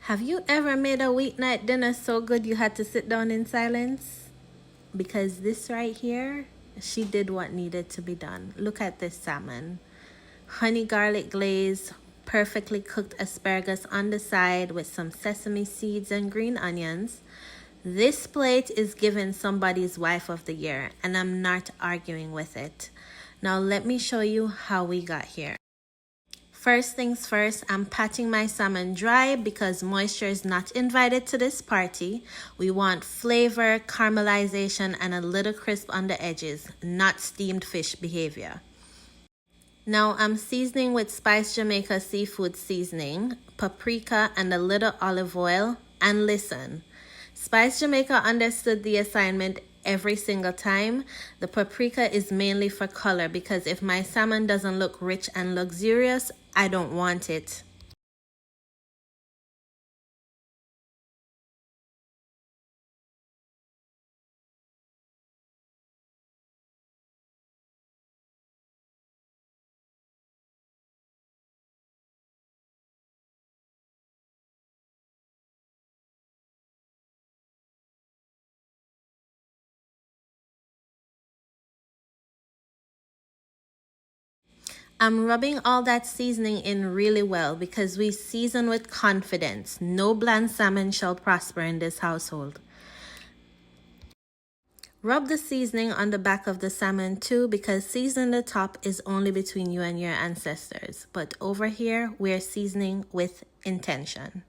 Have you ever made a weeknight dinner so good you had to sit down in silence? Because this right here, she did what needed to be done. Look at this salmon. Honey garlic glaze, perfectly cooked asparagus on the side with some sesame seeds and green onions. This plate is giving somebody's wife of the year, and I'm not arguing with it. Now let me show you how we got here. First things first, I'm patting my salmon dry because moisture is not invited to this party. We want flavor, caramelization, and a little crisp on the edges, not steamed fish behavior. Now I'm seasoning with Spice Jamaica seafood seasoning, paprika, and a little olive oil. And listen, Spice Jamaica understood the assignment every single time. The paprika is mainly for color because if my salmon doesn't look rich and luxurious, I don't want it. I'm rubbing all that seasoning in really well because we season with confidence. No bland salmon shall prosper in this household. Rub the seasoning on the back of the salmon too because seasoning the top is only between you and your ancestors. But over here, we're seasoning with intention.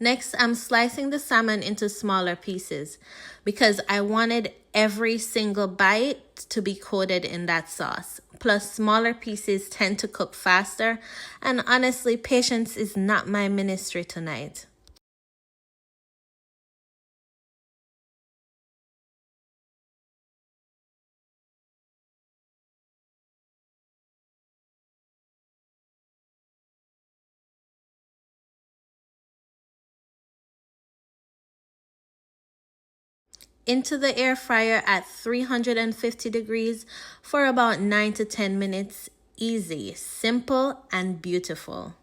Next, I'm slicing the salmon into smaller pieces because I wanted every single bite to be coated in that sauce. Plus, smaller pieces tend to cook faster, and honestly, patience is not my ministry tonight. Into the air fryer at 350 degrees for about 9 to 10 minutes. Easy, simple, and beautiful.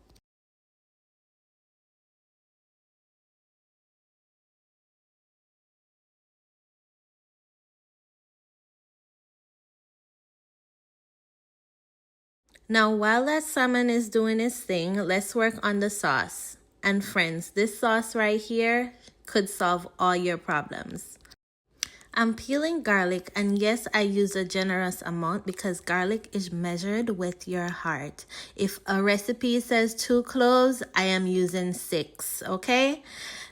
Now, while that salmon is doing its thing, let's work on the sauce. And friends, this sauce right here could solve all your problems. I'm peeling garlic, and yes, I use a generous amount because garlic is measured with your heart. If a recipe says 2 cloves, I am using 6, okay?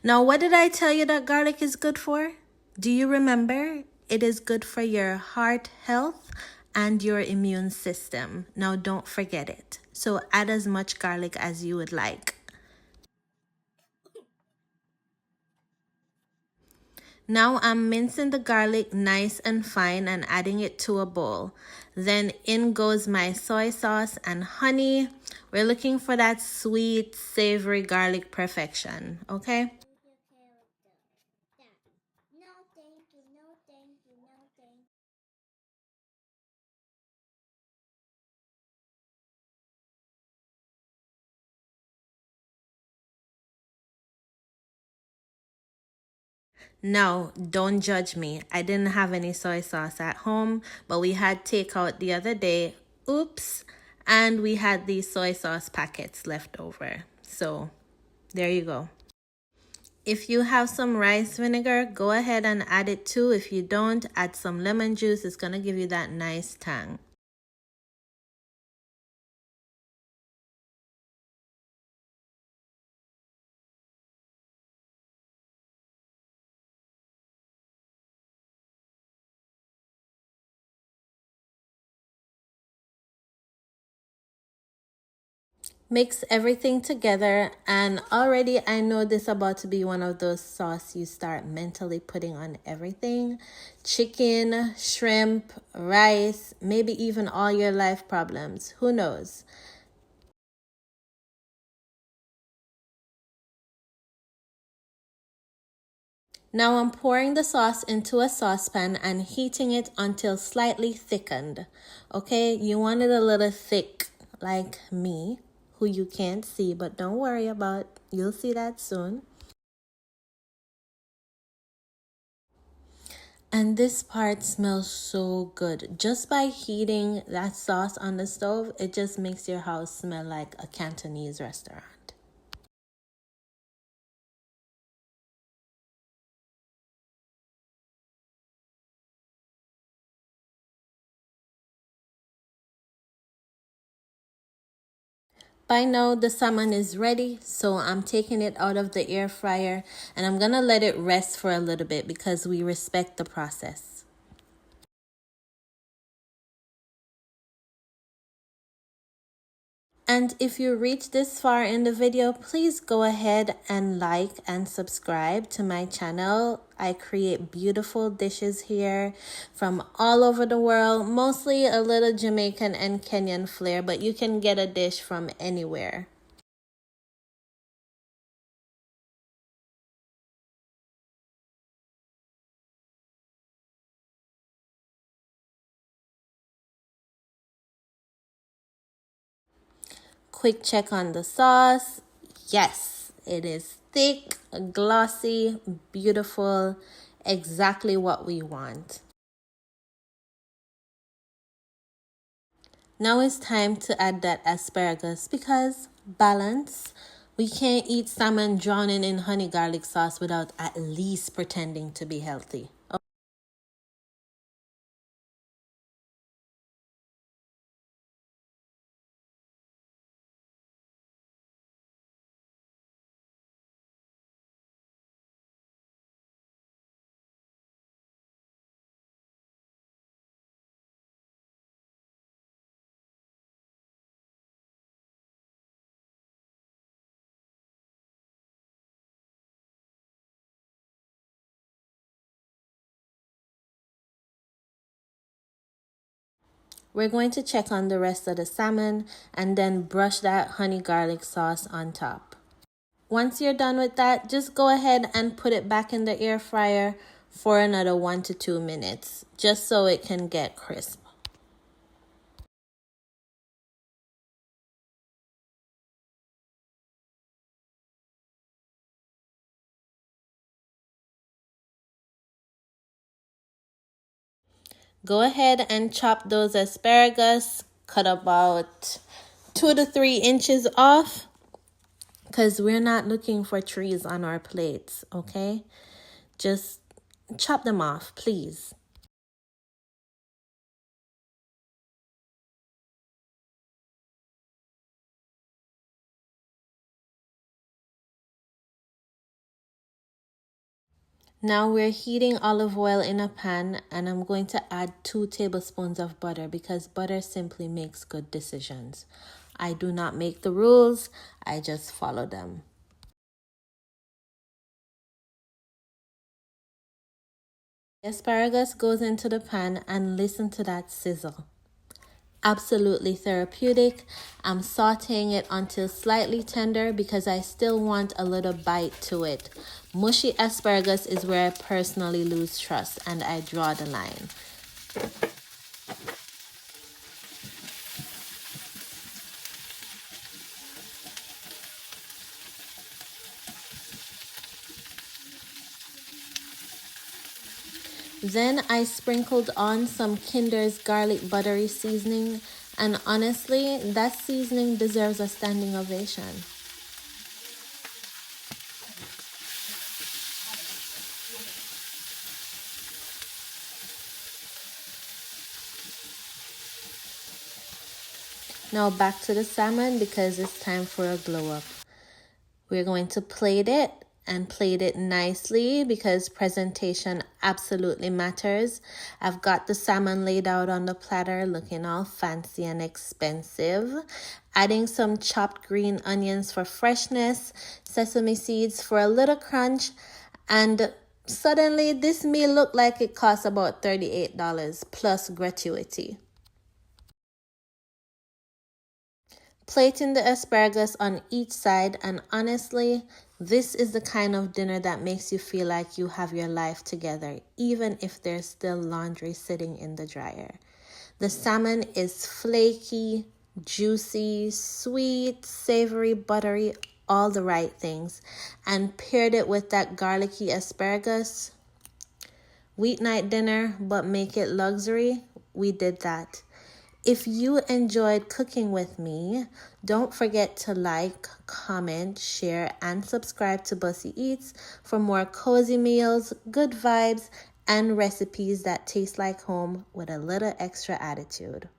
Now, what did I tell you that garlic is good for? Do you remember? It is good for your heart health and your immune system. Now, don't forget it. So add as much garlic as you would like. Now I'm mincing the garlic nice and fine and adding it to a bowl. Then in goes my soy sauce and honey. We're looking for that sweet, savory garlic perfection, okay? Now, don't judge me. I didn't have any soy sauce at home, but we had takeout the other day. Oops. And we had these soy sauce packets left over. So, there you go. If you have some rice vinegar, go ahead and add it too. If you don't, add some lemon juice. It's going to give you that nice tang. Mix everything together, and already I know this about to be one of those sauce you start mentally putting on everything. Chicken, shrimp, rice, maybe even all your life problems. Who knows? Now I'm pouring the sauce into a saucepan and heating it until slightly thickened. Okay, you want it a little thick like me, who you can't see, but don't worry about, you'll see that soon. And this part smells so good. Just by heating that sauce on the stove, it just makes your house smell like a Cantonese restaurant. By now, the salmon is ready, so I'm taking it out of the air fryer and I'm gonna let it rest for a little bit because we respect the process. And if you reach this far in the video, please go ahead and like and subscribe to my channel. I create beautiful dishes here from all over the world, mostly a little Jamaican and Kenyan flair, but you can get a dish from anywhere. Quick check on the sauce. Yes, it is thick, glossy, beautiful, exactly what we want. Now it's time to add that asparagus because balance. We can't eat salmon drowning in honey garlic sauce without at least pretending to be healthy. We're going to check on the rest of the salmon and then brush that honey garlic sauce on top. Once you're done with that, just go ahead and put it back in the air fryer for another 1 to 2 minutes, just so it can get crisp. Go ahead and chop those asparagus, cut about 2 to 3 inches off, because we're not looking for trees on our plates, okay? Just chop them off, please. Now we're heating olive oil in a pan and I'm going to add 2 tablespoons of butter because butter simply makes good decisions. I do not make the rules, I just follow them. Asparagus goes into the pan and listen to that sizzle. Absolutely therapeutic. I'm sauteing it until slightly tender because I still want a little bite to it. Mushy asparagus is where I personally lose trust and I draw the line. Then I sprinkled on some Kinder's garlic buttery seasoning, and honestly, that seasoning deserves a standing ovation. Now back to the salmon because it's time for a glow up. We're going to plate it and plate it nicely because presentation absolutely matters. I've got the salmon laid out on the platter, looking all fancy and expensive. Adding some chopped green onions for freshness, sesame seeds for a little crunch, and suddenly this meal looked like it cost about $38 plus gratuity. Plating the asparagus on each side, and honestly, this is the kind of dinner that makes you feel like you have your life together, even if there's still laundry sitting in the dryer. The salmon is flaky, juicy, sweet, savory, buttery, all the right things. And paired it with that garlicky asparagus. Weeknight dinner, but make it luxury. We did that. If you enjoyed cooking with me, don't forget to like, comment, share, and subscribe to Bosi Eats for more cozy meals, good vibes, and recipes that taste like home with a little extra attitude.